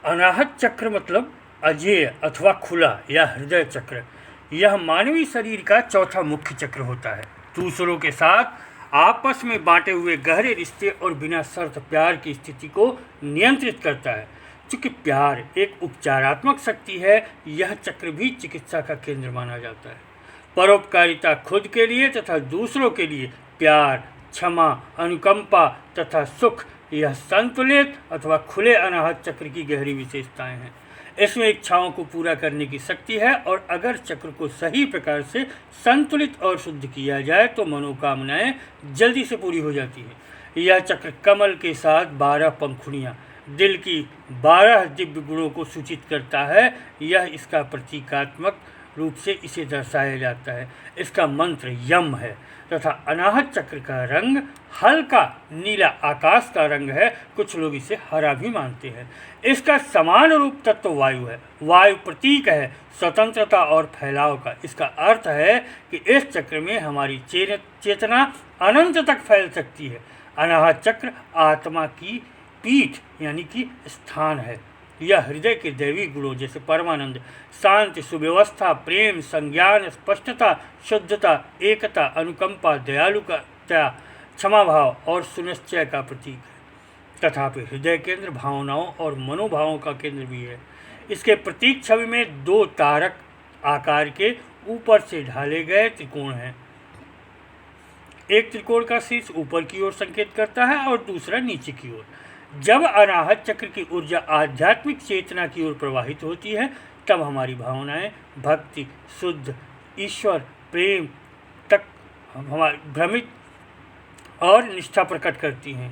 अनाहत चक्र मतलब अजेय अथवा खुला या हृदय चक्र। यह मानवीय शरीर का चौथा मुख्य चक्र होता है। दूसरों के साथ आपस में बांटे हुए गहरे रिश्ते और बिना शर्त प्यार की स्थिति को नियंत्रित करता है। चूँकि प्यार एक उपचारात्मक शक्ति है, यह चक्र भी चिकित्सा का केंद्र माना जाता है। परोपकारिता खुद के लिए तथा दूसरों के लिए प्यार, क्षमा, अनुकंपा तथा सुख, यह संतुलित अथवा खुले अनाहत चक्र की गहरी विशेषताएं हैं। इसमें इच्छाओं को पूरा करने की शक्ति है और अगर चक्र को सही प्रकार से संतुलित और शुद्ध किया जाए तो मनोकामनाएं जल्दी से पूरी हो जाती है। यह चक्र कमल के साथ 12 पंखुड़ियां, दिल की 12 दिव्य गुणों को सूचित करता है। यह इसका प्रतीकात्मक रूप से इसे दर्शाया जाता है। इसका मंत्र यम है तथा अनाहत चक्र का रंग हल्का नीला आकाश का रंग है। कुछ लोग इसे हरा भी मानते हैं। इसका समान रूप तत्व वायु है। वायु प्रतीक है स्वतंत्रता और फैलाव का। इसका अर्थ है कि इस चक्र में हमारी चेतना अनंत तक फैल सकती है। अनाहत चक्र आत्मा की पीठ यानी कि स्थान है। यह हृदय के दैवी गुणों जैसे परमानंद, शांति, सुव्यवस्था, प्रेम, संज्ञान, स्पष्टता, शुद्धता, एकता, अनुकंपा, दयालुता, क्षमा भाव और सुनिश्चय का प्रतीक है। तथापि हृदय केंद्र भावनाओं और मनोभावों का केंद्र भी है। इसके प्रतीक छवि में 2 तारक आकार के ऊपर से ढाले गए त्रिकोण हैं। एक त्रिकोण का शीर्ष ऊपर की ओर संकेत करता है और दूसरा नीचे की ओर। जब अनाहत चक्र की ऊर्जा आध्यात्मिक चेतना की ओर प्रवाहित होती है तब हमारी भावनाएं भक्ति, शुद्ध, ईश्वर, प्रेम तक हमारी भ्रमित और निष्ठा प्रकट करती हैं।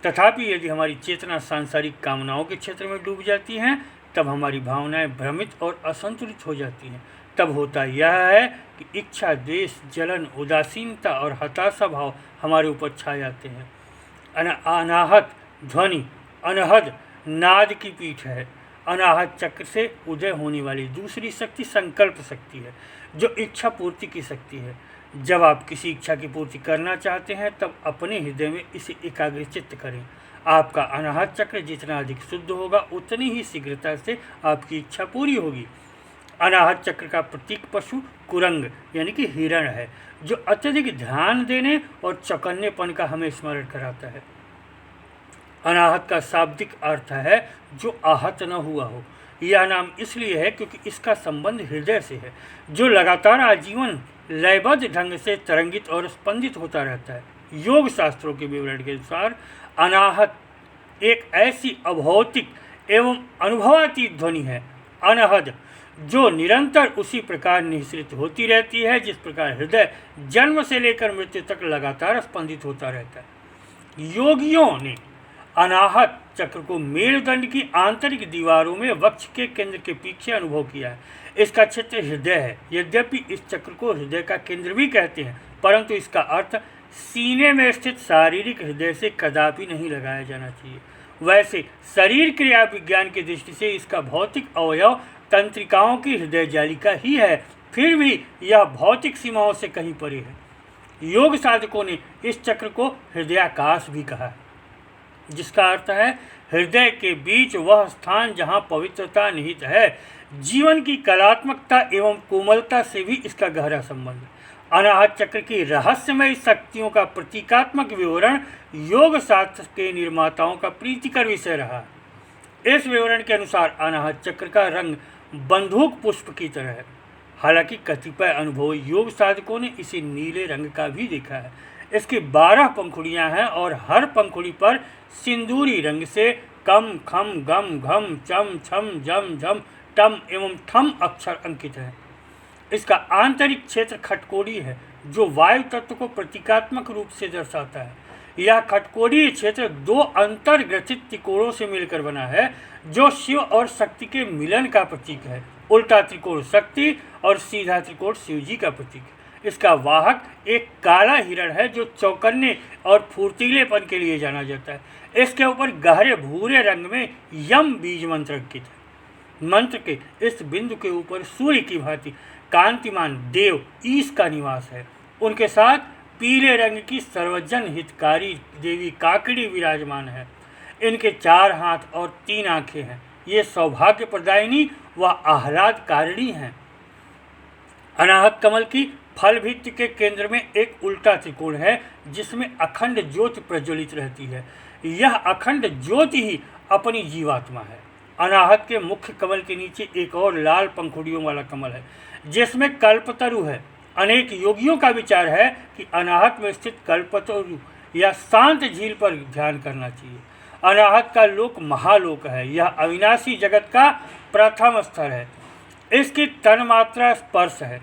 तथापि यदि हमारी चेतना सांसारिक कामनाओं के क्षेत्र में डूब जाती हैं तब हमारी भावनाएं भ्रमित और असंतुलित हो जाती हैं। तब होता यह है कि इच्छा, द्वेष, जलन, उदासीनता और हताशा भाव हमारे ऊपर छा जाते हैं। अनाहत ध्वनि अनहद नाद की पीठ है। अनाहत चक्र से उदय होने वाली दूसरी शक्ति संकल्प शक्ति है, जो इच्छा पूर्ति की शक्ति है। जब आप किसी इच्छा की पूर्ति करना चाहते हैं तब अपने हृदय में इसे एकाग्रचित्त करें। आपका अनाहत चक्र जितना अधिक शुद्ध होगा उतनी ही शीघ्रता से आपकी इच्छा पूरी होगी। अनाहत चक्र का प्रतीक पशु कुरंग यानी कि हिरण है, जो अत्यधिक ध्यान देने और चौकन्नेपन का हमें स्मरण कराता है। अनाहत का शाब्दिक अर्थ है जो आहत न हुआ हो। यह नाम इसलिए है क्योंकि इसका संबंध हृदय से है, जो लगातार आजीवन लयबद्ध ढंग से तरंगित और स्पंदित होता रहता है। योग शास्त्रों के विवरण के अनुसार अनाहत एक ऐसी अभौतिक एवं अनुभवातीत ध्वनि है, अनहद, जो निरंतर उसी प्रकार निःसृत होती रहती है जिस प्रकार हृदय जन्म से लेकर मृत्यु तक लगातार स्पंदित होता रहता है। योगियों ने अनाहत चक्र को मेरुदंड की आंतरिक दीवारों में वक्ष के केंद्र के पीछे अनुभव किया है। इसका क्षेत्र हृदय है। यद्यपि इस चक्र को हृदय का केंद्र भी कहते हैं, परंतु इसका अर्थ सीने में स्थित शारीरिक हृदय से कदापि नहीं लगाया जाना चाहिए। वैसे शरीर क्रिया विज्ञान की दृष्टि से इसका भौतिक अवयव तंत्रिकाओं की हृदय जालिका ही है, फिर भी यह भौतिक सीमाओं से कहीं परे है। योग साधकों ने इस चक्र को हृदयाकाश भी कहा है, जिसका अर्थ है हृदय के बीच वह स्थान जहाँ पवित्रता निहित है। जीवन की कलात्मकता एवं कोमलता से भी इसका गहरा संबंध है। अनाहत चक्र की रहस्यमय शक्तियों का प्रतीकात्मक विवरण योग शास्त्र के निर्माताओं का प्रीतिकर विषय रहा है। इस विवरण के अनुसार अनाहत चक्र का रंग बंदूक पुष्प की तरह है। हालांकि कतिपय अनुभवी योग साधकों ने इसे नीले रंग का भी देखा है। इसकी 12 पंखुड़ियां हैं और हर पंखुड़ी पर सिंदूरी रंग से कम, खम, गम, घम, चम, छम, जम, झम, टम एवं थम अक्षर अंकित है। इसका आंतरिक क्षेत्र खटकोड़ी है, जो वायु तत्व को प्रतीकात्मक रूप से दर्शाता है। यह खटकोड़ी क्षेत्र 2 अंतर्ग्रथित त्रिकोणों से मिलकर बना है, जो शिव और शक्ति के मिलन का प्रतीक है। उल्टा त्रिकोण शक्ति और सीधा त्रिकोण शिव जी का प्रतीक है। इसका वाहक एक काला हिरण है, जो चौकन्ने और फुर्तीलेपन के लिए जाना जाता है। इसके ऊपर गहरे भूरे रंग में यम बीज मंत्र अंकित है। मंत्र के इस बिंदु के ऊपर सूर्य की भांति कांतिमान देव ईश का निवास है। उनके साथ पीले रंग की सर्वजन हितकारी देवी काकड़ी विराजमान है। इनके 4 हाथ और 3 आंखें हैं। ये सौभाग्य प्रदायिनी व आह्लाद कारिणी हैं। अनाहत कमल की फल भित्ति के केंद्र में एक उल्टा त्रिकोण है जिसमें अखंड ज्योति प्रज्वलित रहती है। यह अखंड ज्योति ही अपनी जीवात्मा है। अनाहत के मुख्य कमल के नीचे एक और लाल पंखुड़ियों वाला कमल है जिसमें कल्पतरु है। अनेक योगियों का विचार है कि अनाहत में स्थित कल्पतरु या शांत झील पर ध्यान करना चाहिए। अनाहत का लोक महालोक है। यह अविनाशी जगत का प्रथम स्तर है। इसकी तन्मात्रा स्पर्श है।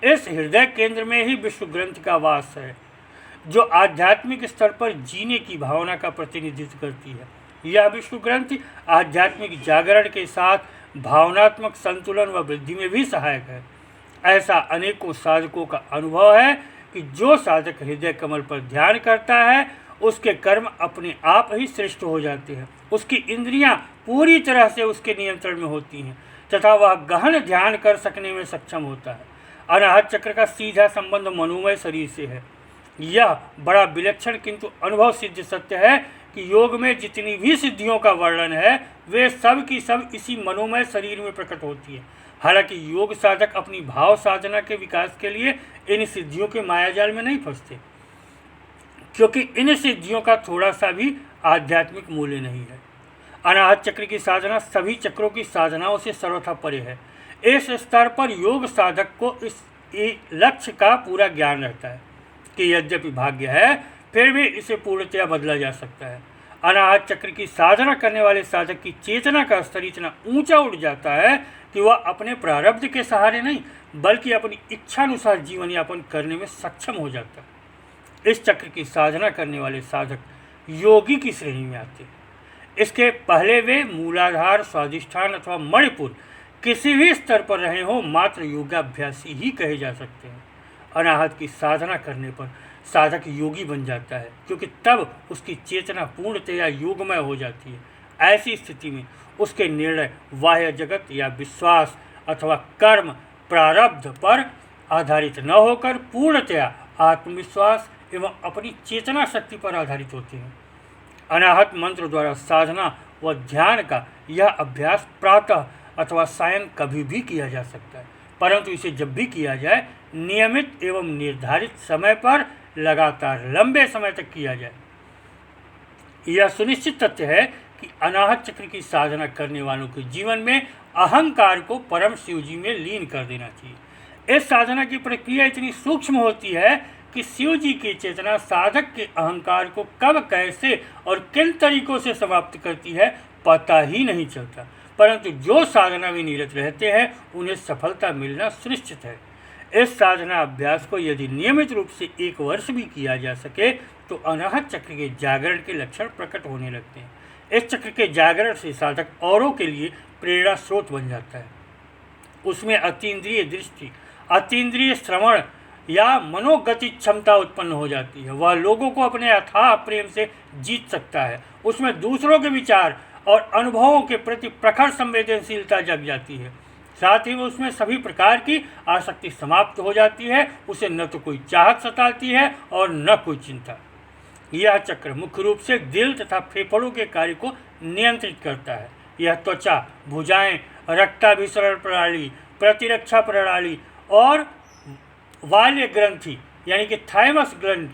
इस हृदय केंद्र में ही विश्व ग्रंथि का वास है जो आध्यात्मिक स्तर पर जीने की भावना का प्रतिनिधित्व करती है। यह विश्व ग्रंथि आध्यात्मिक जागरण के साथ भावनात्मक संतुलन व वृद्धि में भी सहायक है। ऐसा अनेकों साधकों का अनुभव है कि जो साधक हृदय कमल पर ध्यान करता है उसके कर्म अपने आप ही श्रेष्ठ हो जाते हैं। उसकी इंद्रियां पूरी तरह से उसके नियंत्रण में होती हैं तथा वह गहन ध्यान कर सकने में सक्षम होता है। अनाहत चक्र का सीधा संबंध मनोमय शरीर से है। यह बड़ा विलक्षण किंतु अनुभव सिद्ध सत्य है कि योग में जितनी भी सिद्धियों का वर्णन है वे सब की सब इसी मनोमय शरीर में प्रकट होती है। हालांकि योग साधक अपनी भाव साधना के विकास के लिए इन सिद्धियों के मायाजाल में नहीं फंसते, क्योंकि इन सिद्धियों का थोड़ा सा भी आध्यात्मिक मूल्य नहीं है। अनाहत चक्र की साधना सभी चक्रों की साधनाओं से सर्वथा परे है। इस स्तर पर योग साधक को इस लक्ष्य का पूरा ज्ञान रहता है कि यद्यपि भाग्य है फिर भी इसे पूर्णतया बदला जा सकता है। अनाहत चक्र की साधना करने वाले साधक की चेतना का स्तर इतना ऊंचा उठ जाता है कि वह अपने प्रारब्ध के सहारे नहीं बल्कि अपनी इच्छानुसार जीवन यापन करने में सक्षम हो जाता है। इस चक्र की साधना करने वाले साधक योगी की श्रेणी में आते हैं। इसके पहले वे मूलाधार, स्वाधिष्ठान अथवा मणिपुर किसी भी स्तर पर रहे हो मात्र योगाभ्यासी ही कहे जा सकते हैं। अनाहत की साधना करने पर साधक योगी बन जाता है क्योंकि तब उसकी चेतना पूर्णतया योगमय हो जाती है। ऐसी स्थिति में उसके निर्णय बाह्य जगत या विश्वास अथवा कर्म प्रारब्ध पर आधारित न होकर पूर्णतया आत्मविश्वास एवं अपनी चेतना शक्ति पर आधारित होते हैं। अनाहत मंत्र द्वारा साधना व ध्यान का यह अभ्यास प्रातः अथवा सायं कभी भी किया जा सकता है, परंतु इसे जब भी किया जाए नियमित एवं निर्धारित समय पर लगातार लंबे समय तक किया जाए। यह सुनिश्चित तथ्य है कि अनाहत चक्र की साधना करने वालों के जीवन में अहंकार को परम शिव जी में लीन कर देना चाहिए। इस साधना की प्रक्रिया इतनी सूक्ष्म होती है कि शिव जी की चेतना साधक के अहंकार को कब, कैसे और किन तरीकों से समाप्त करती है पता ही नहीं चलता, परंतु जो साधना में निरत रहते हैं उन्हें सफलता मिलना सुनिश्चित है। इस साधना अभ्यास को यदि नियमित रूप से 1 वर्ष भी किया जा सके तो अनाहत चक्र के जागरण के लक्षण प्रकट होने लगते हैं। इस चक्र के जागरण से साधक औरों के लिए प्रेरणा स्रोत बन जाता है। उसमें अतीन्द्रिय दृष्टि, अतीन्द्रिय श्रवण या मनोगति क्षमता उत्पन्न हो जाती है। वह लोगों को अपने अथाह प्रेम से जीत सकता है। उसमें दूसरों के विचार और अनुभवों के प्रति प्रखर संवेदनशीलता जग जाती है। साथ ही उसमें सभी प्रकार की आसक्ति समाप्त हो जाती है। उसे न तो कोई चाहत सताती है और न कोई चिंता। यह चक्र मुख्य रूप से दिल तथा फेफड़ों के कार्य को नियंत्रित करता है। यह त्वचा, भुजाएं, रक्ताभिसरण प्रणाली, प्रतिरक्षा प्रणाली और वाल्य ग्रंथि यानी कि थाइमस ग्रंथि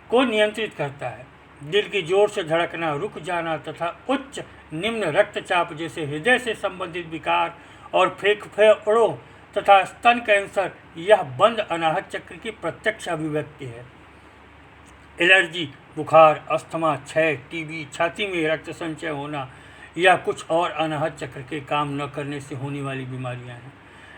को नियंत्रित करता है। दिल की जोर से धड़कना रुक जाना तथा उच्च निम्न रक्तचाप जैसे हृदय से संबंधित विकार और फेफड़ों तथा स्तन कैंसर यह बंद अनाहत चक्र की प्रत्यक्ष अभिव्यक्ति है। एलर्जी, बुखार, अस्थमा, क्षय, टीबी, छाती में रक्त संचय होना यह कुछ और अनाहत चक्र के काम न करने से होने वाली बीमारियां हैं।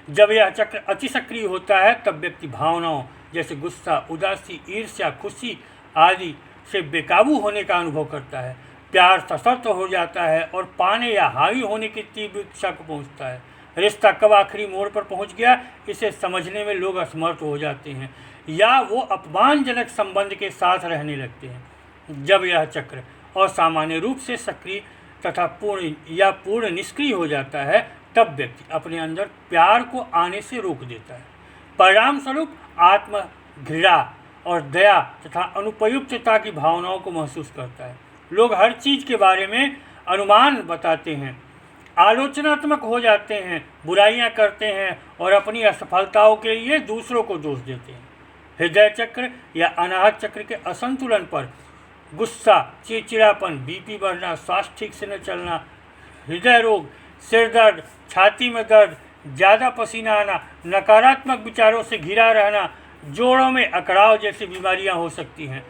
जब यह चक्र अति सक्रिय होता है तब व्यक्ति भावनाओं जैसे गुस्सा, उदासी, ईर्ष्या, खुशी आदि से बेकाबू होने का अनुभव करता है। प्यार सशक्त हो जाता है और पाने या हावी होने की तीव्र इच्छा को पहुँचता है। रिश्ता कब आखिरी मोड़ पर पहुँच गया इसे समझने में लोग असमर्थ हो जाते हैं या वो अपमानजनक संबंध के साथ रहने लगते हैं। जब यह चक्र असामान्य रूप से सक्रिय तथा पूर्ण निष्क्रिय हो जाता है तब व्यक्ति अपने अंदर प्यार को आने से रोक देता है। परिणाम स्वरूप आत्म घृणा और दया तथा अनुपयुक्तता की भावनाओं को महसूस करता है। लोग हर चीज़ के बारे में अनुमान बताते हैं आलोचनात्मक हो जाते हैं, बुराइयां करते हैं और अपनी असफलताओं के लिए दूसरों को दोष देते हैं। हृदय चक्र या अनाहत चक्र के असंतुलन पर गुस्सा, चिड़चिड़ापन, बीपी बढ़ना, स्वास्थ्य ठीक से न चलना, हृदय रोग, सिर दर्द, छाती में दर्द, ज़्यादा पसीना आना, नकारात्मक विचारों से घिरा रहना, जोड़ों में अकड़ाव जैसी बीमारियां हो सकती हैं।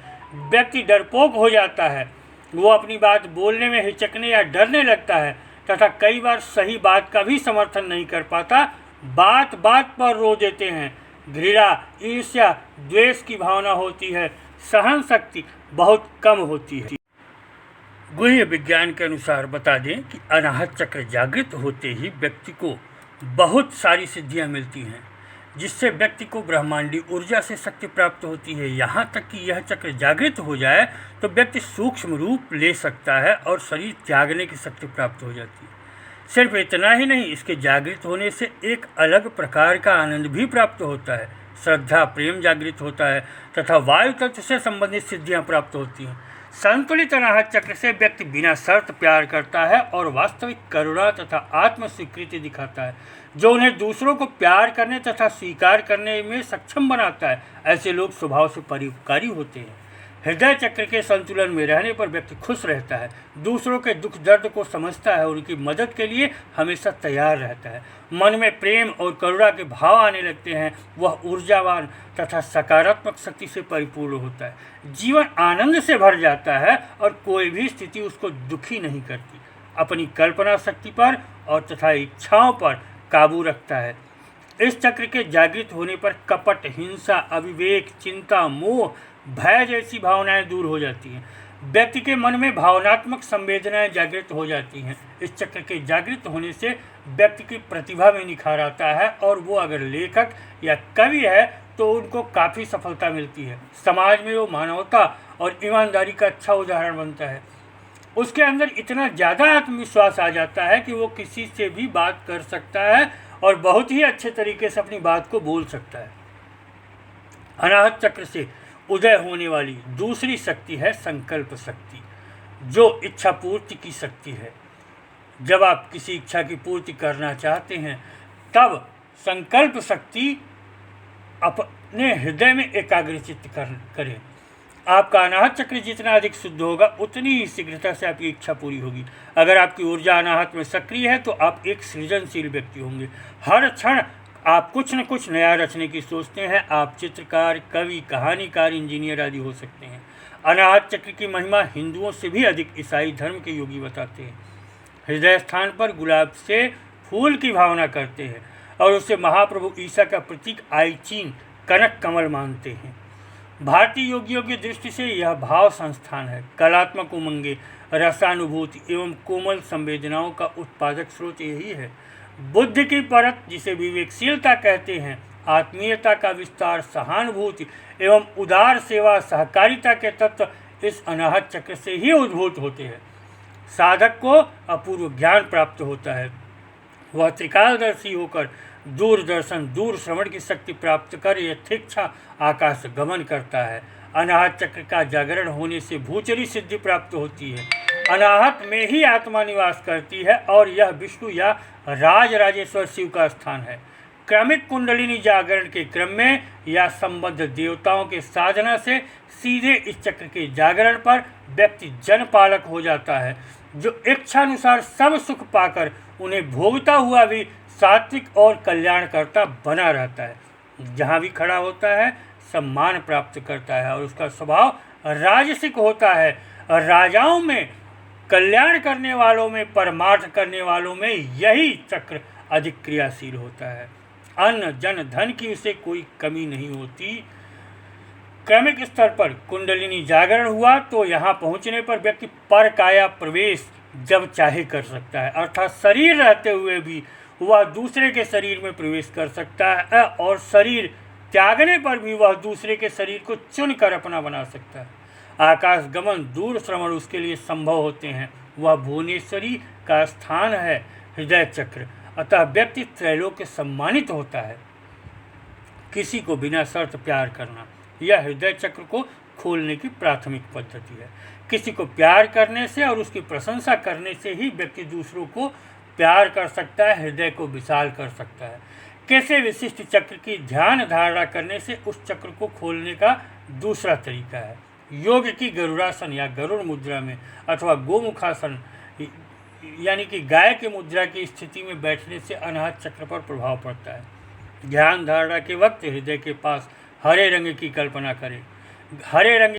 व्यक्ति डरपोक हो जाता है, वो अपनी बात बोलने में हिचकने या डरने लगता है तथा कई बार सही बात का भी समर्थन नहीं कर पाता, बात बात पर रो देते हैं। घृणा, ईर्ष्या, द्वेष की भावना होती है, सहन शक्ति बहुत कम होती है। गुह्य विज्ञान के अनुसार बता दें कि अनाहत चक्र जागृत होते ही व्यक्ति को बहुत सारी सिद्धियां मिलती हैं, जिससे व्यक्ति को ब्रह्मांडी ऊर्जा से शक्ति प्राप्त होती है। यहाँ तक कि यह चक्र जागृत हो जाए तो व्यक्ति सूक्ष्म रूप ले सकता है और शरीर त्यागने की शक्ति प्राप्त हो जाती है। सिर्फ इतना ही नहीं, इसके जागृत होने से एक अलग प्रकार का आनंद भी प्राप्त होता है। श्रद्धा, प्रेम जागृत होता है तथा वायु तत्व से संबंधित सिद्धियां प्राप्त होती हैं। संतुलित अनाहत चक्र से व्यक्ति बिना शर्त प्यार करता है और वास्तविक करुणा तथा आत्म स्वीकृति दिखाता है, जो उन्हें दूसरों को प्यार करने तथा स्वीकार करने में सक्षम बनाता है। ऐसे लोग स्वभाव से परोपकारी होते हैं। हृदय चक्र के संतुलन में रहने पर व्यक्ति खुश रहता है, दूसरों के दुख दर्द को समझता है, उनकी मदद के लिए हमेशा तैयार रहता है। मन में प्रेम और करुणा के भाव आने लगते हैं, वह ऊर्जावान तथा सकारात्मक शक्ति से परिपूर्ण होता है। जीवन आनंद से भर जाता है और कोई भी स्थिति उसको दुखी नहीं करती। अपनी कल्पना शक्ति पर और तथा इच्छाओं पर काबू रखता है। इस चक्र के जागृत होने पर कपट, हिंसा, अविवेक, चिंता, मोह, भय जैसी भावनाएं दूर हो जाती हैं। व्यक्ति के मन में भावनात्मक संवेदनाएं जागृत हो जाती हैं। इस चक्र के जागृत होने से व्यक्ति की प्रतिभा में निखार आता है और वो अगर लेखक या कवि है तो उनको काफ़ी सफलता मिलती है। समाज में वो मानवता और ईमानदारी का अच्छा उदाहरण बनता है। उसके अंदर इतना ज़्यादा आत्मविश्वास आ जाता है कि वो किसी से भी बात कर सकता है और बहुत ही अच्छे तरीके से अपनी बात को बोल सकता है। अनाहत चक्र से उदय होने वाली दूसरी शक्ति है संकल्प शक्ति, जो इच्छा पूर्ति की शक्ति है। जब आप किसी इच्छा की पूर्ति करना चाहते हैं तब संकल्प शक्ति अपने हृदय में एकाग्रचित्त करें। आपका अनाहत चक्र जितना अधिक शुद्ध होगा उतनी ही शीघ्रता से आपकी इच्छा पूरी होगी। अगर आपकी ऊर्जा अनाहत में सक्रिय है तो आप एक सृजनशील व्यक्ति होंगे। हर क्षण आप कुछ न कुछ नया रचने की सोचते हैं। आप चित्रकार, कवि, कहानीकार, इंजीनियर आदि हो सकते हैं। अनाहत चक्र की महिमा हिंदुओं से भी अधिक ईसाई धर्म के योगी बताते हैं। हृदय स्थान पर गुलाब से फूल की भावना करते हैं और उसे महाप्रभु ईसा का प्रतीक आईचीन कनक कमल मानते हैं। भारतीय योगियों की दृष्टि से यह भाव संस्थान है। कलात्मक उमंगे, रसानुभूति एवं कोमल संवेदनाओं का उत्पादक स्रोत यही है। बुद्धि की परत, जिसे विवेकशीलता कहते हैं, आत्मीयता का विस्तार, सहानुभूति एवं उदार सेवा, सहकारिता के तत्व इस अनाहत चक्र से ही उद्भूत होते हैं। साधक को अपूर्व ज्ञान प्राप्त होता है। वह त्रिकालदर्शी होकर दूरदर्शन, दूर श्रवण की शक्ति प्राप्त कर यथेच्छा आकाश गमन करता है। अनाहत चक्र का जागरण होने से भूचरी सिद्धि प्राप्त होती है। अनाहत में ही आत्मा निवास करती है और यह विष्णु या राजराजेश्वर शिव का स्थान है। क्रमिक कुंडलिनी जागरण के क्रम में या संबद्ध देवताओं के साधना से सीधे इस चक्र के जागरण पर व्यक्ति जनपालक हो जाता है, जो इच्छानुसार सब सुख पाकर उन्हें भोगता हुआ भी सात्विक और कल्याणकर्ता बना रहता है। जहाँ भी खड़ा होता है सम्मान प्राप्त करता है और उसका स्वभाव राजसिक होता है। राजाओं में, कल्याण करने वालों में, परमार्थ करने वालों में यही चक्र अधिक क्रियाशील होता है। अन्न, जन, धन की उसे कोई कमी नहीं होती। क्रमिक स्तर पर कुंडलिनी जागरण हुआ तो यहाँ पहुँचने पर व्यक्ति पर काया प्रवेश जब चाहे कर सकता है, अर्थात शरीर रहते हुए भी वह दूसरे के शरीर में प्रवेश कर सकता है और शरीर त्यागने पर भी वह दूसरे के शरीर को चुनकर अपना बना सकता है। आकाश गमन, दूर श्रवण उसके लिए संभव होते हैं। वह भुवनेश्वरी का स्थान है हृदय चक्र, अतः व्यक्ति त्रैलोक्य सम्मानित होता है। किसी को बिना शर्त प्यार करना यह हृदय चक्र को खोलने की प्राथमिक पद्धति है। किसी को प्यार करने से और उसकी प्रशंसा करने से ही व्यक्ति दूसरों को प्यार कर सकता है, हृदय को विशाल कर सकता है। कैसे विशिष्ट चक्र की ध्यान धारणा करने से उस चक्र को खोलने का दूसरा तरीका है। योग की गरुड़ासन या गरुड़ मुद्रा में अथवा गोमुखासन यानी कि गाय के मुद्रा की स्थिति में बैठने से अनाहत चक्र पर प्रभाव पड़ता है। ध्यान धारणा के वक्त हृदय के पास हरे रंग की कल्पना करें। हरे रंग